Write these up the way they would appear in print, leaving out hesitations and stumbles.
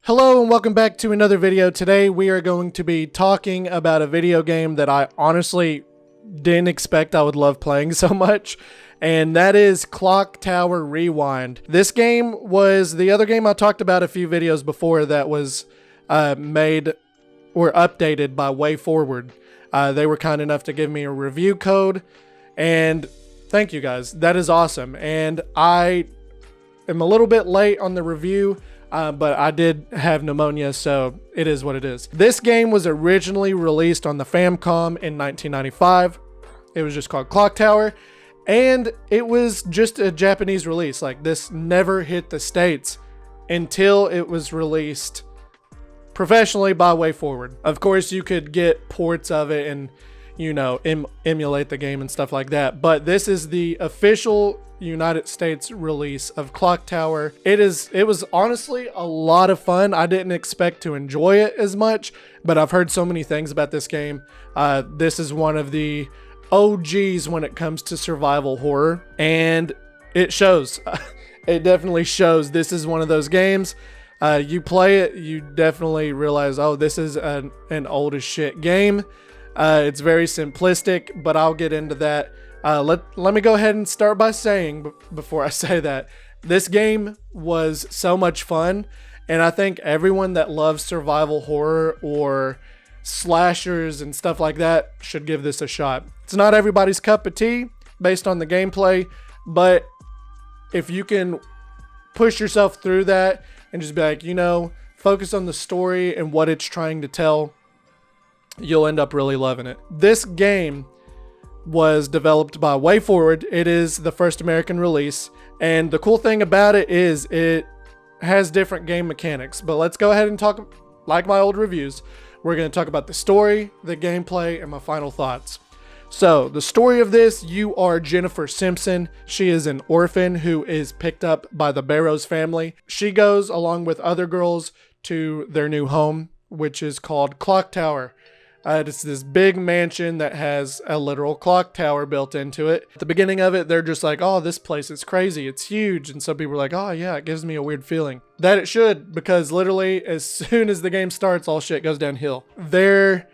Hello and welcome back to another video. Today we are going to be talking about a video game that I honestly didn't expect I would love playing so much, and that is Clock Tower Rewind. This game was the other game I talked about a few videos before that was made or updated by WayForward. They were kind enough to give me a review code, and thank you guys. That is awesome. And I am a little bit late on the review, but I did have pneumonia, so it is what it is. This game was originally released on the Famicom in 1995. It was just called Clock Tower, and it was just a Japanese release. Like, this never hit the States until it was released professionally by WayForward. Of course, you could get ports of it and, you know, emulate the game and stuff like that, but this is the official United States release of Clock Tower. It was honestly a lot of fun. I didn't expect to enjoy it as much, but I've heard so many things about this game. This is one of the OGs when it comes to survival horror, and it shows. It definitely shows. This is one of those games, you play it, you definitely realize, oh, this is an old as shit game. It's very simplistic, but I'll get into that. Let me go ahead and start by saying, before I say that, this game was so much fun, and I think everyone that loves survival horror or slashers and stuff like that should give this a shot. It's not everybody's cup of tea based on the gameplay, but if you can push yourself through that and just be like, you know, focus on the story and what it's trying to tell, you'll end up really loving it. This game was developed by WayForward. It is the first American release, and the cool thing about it is it has different game mechanics. But let's go ahead and talk, like my old reviews, we're going to talk about the story, the gameplay, and my final thoughts. So the story of this, you are Jennifer Simpson. She is an orphan who is picked up by the Barrows family. She goes along with other girls to their new home, which is called Clock Tower. It's this big mansion that has a literal clock tower built into it. At the beginning of it, they're just like, oh, this place is crazy. It's huge. And some people are like, oh, yeah, it gives me a weird feeling. That it should, because literally as soon as the game starts, all shit goes downhill. Their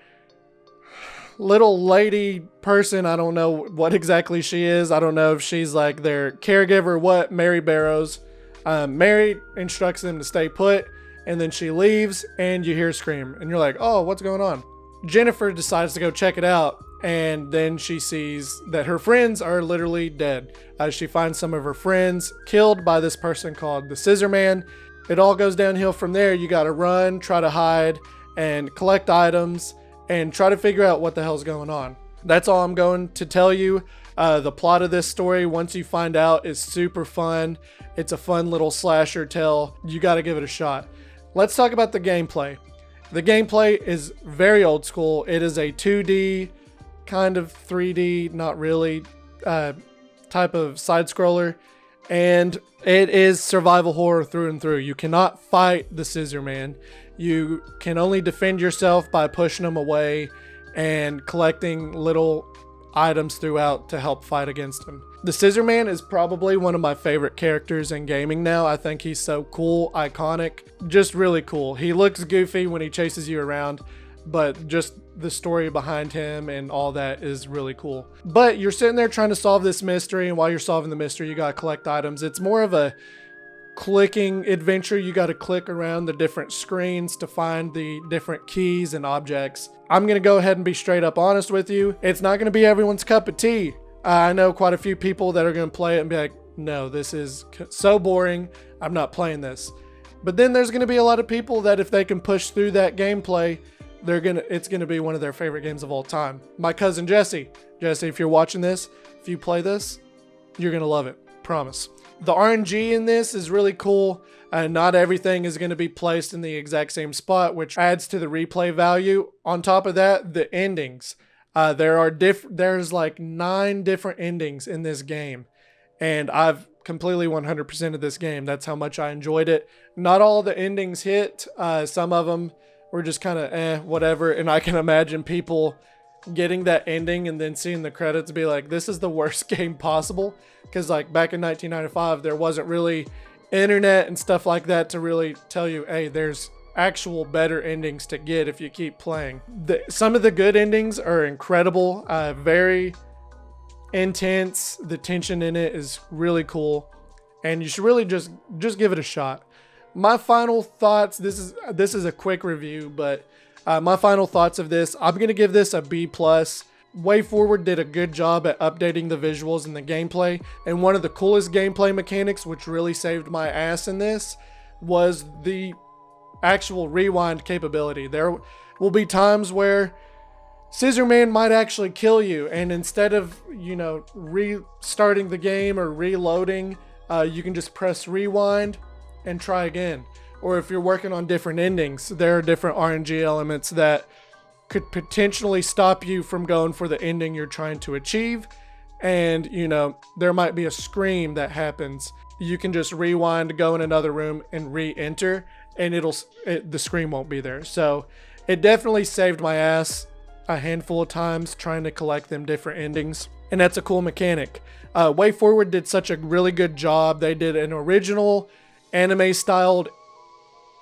little lady person, I don't know what exactly she is. I don't know if she's like their caregiver or what, Mary Barrows. Mary instructs them to stay put, and then she leaves, and you hear a scream. And you're like, oh, what's going on? Jennifer decides to go check it out, and then she sees that her friends are literally dead. She finds some of her friends killed by this person called the Scissor Man. It all goes downhill from there. You gotta run, try to hide, and collect items, and try to figure out what the hell's going on. That's all I'm going to tell you. The plot of this story, once you find out, is super fun. It's a fun little slasher tale. You gotta give it a shot. Let's talk about the gameplay. The gameplay is very old school. It is a 2D, kind of 3D, not really, type of side scroller. And it is survival horror through and through. You cannot fight the Scissor Man. You can only defend yourself by pushing them away and collecting little items throughout to help fight against him. The Scissor Man is probably one of my favorite characters in gaming now. I think he's so cool, iconic, just really cool. He looks goofy when he chases you around, but just the story behind him and all that is really cool. But you're sitting there trying to solve this mystery, and while you're solving the mystery, you gotta collect items. It's more of a clicking adventure. You got to click around the different screens to find the different keys and objects. I'm going to go ahead and be straight up honest with you. It's not going to be everyone's cup of tea. I know quite a few people that are going to play it and be like, no, this is so boring. I'm not playing this. But then there's going to be a lot of people that if they can push through that gameplay, it's going to be one of their favorite games of all time. My cousin Jesse, if you're watching this, if you play this, you're going to love it. Promise. The RNG in this is really cool. Not everything is going to be placed in the exact same spot, which adds to the replay value. On top of that, the endings. There's like 9 different endings in this game, and I've completely 100% of this game. That's how much I enjoyed it. Not all the endings hit. Some of them were just kind of whatever, and I can imagine people getting that ending and then seeing the credits be like, this is the worst game possible. Because like back in 1995, there wasn't really internet and stuff like that to really tell you, hey, there's actual better endings to get if you keep playing. Some of the good endings are incredible, very intense. The tension in it is really cool, and you should really just give it a shot. My final thoughts, this is a quick review, but my final thoughts of this, I'm gonna give this a B+. WayForward did a good job at updating the visuals and the gameplay, and one of the coolest gameplay mechanics, which really saved my ass in this, was the actual rewind capability. There will be times where Scissor Man might actually kill you, and instead of, you know, restarting the game or reloading, you can just press rewind and try again. Or if you're working on different endings, there are different RNG elements that could potentially stop you from going for the ending you're trying to achieve. And, you know, there might be a scream that happens. You can just rewind, go in another room, and re-enter, and the scream won't be there. So it definitely saved my ass a handful of times trying to collect them different endings, and that's a cool mechanic. WayForward did such a really good job. They did an original anime-styled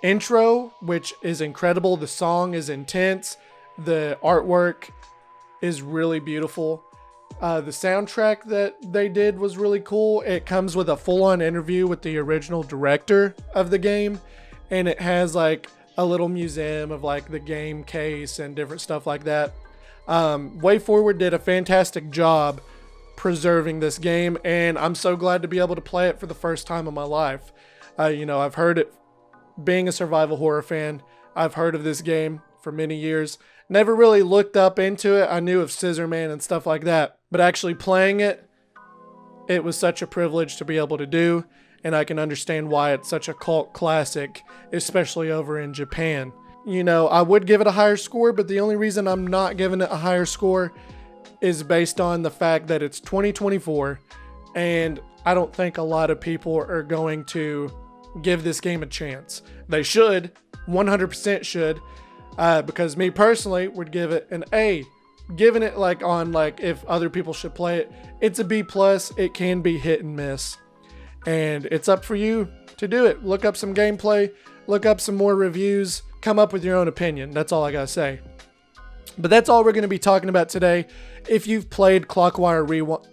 intro, which is incredible. The song is intense. The artwork is really beautiful. The soundtrack that they did was really cool. It comes with a full-on interview with the original director of the game, and it has like a little museum of like the game case and different stuff like that. WayForward did a fantastic job preserving this game, and I'm so glad to be able to play it for the first time in my life. You know, I've heard it, being a survival horror fan, I've heard of this game for many years. Never really looked up into it. I knew of Scissor Man and stuff like that, but actually playing it, it was such a privilege to be able to do, and I can understand why it's such a cult classic, especially over in Japan. You know, I would give it a higher score, but the only reason I'm not giving it a higher score is based on the fact that it's 2024, and I don't think a lot of people are going to give this game a chance. They should, 100% should, because me personally would give it an A. Giving it like on like if other people should play it, it's a B+. It can be hit and miss, and it's up for you to do it. Look up some gameplay, look up some more reviews, come up with your own opinion. That's all I gotta say. But that's all we're going to be talking about today. If you've played Clockwire Rewind,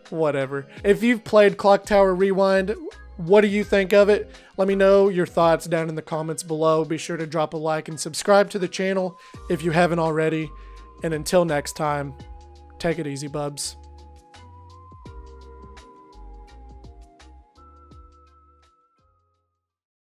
whatever. If you've played Clock Tower Rewind, what do you think of it? Let me know your thoughts down in the comments below. Be sure to drop a like and subscribe to the channel if you haven't already. And until next time, take it easy, bubs.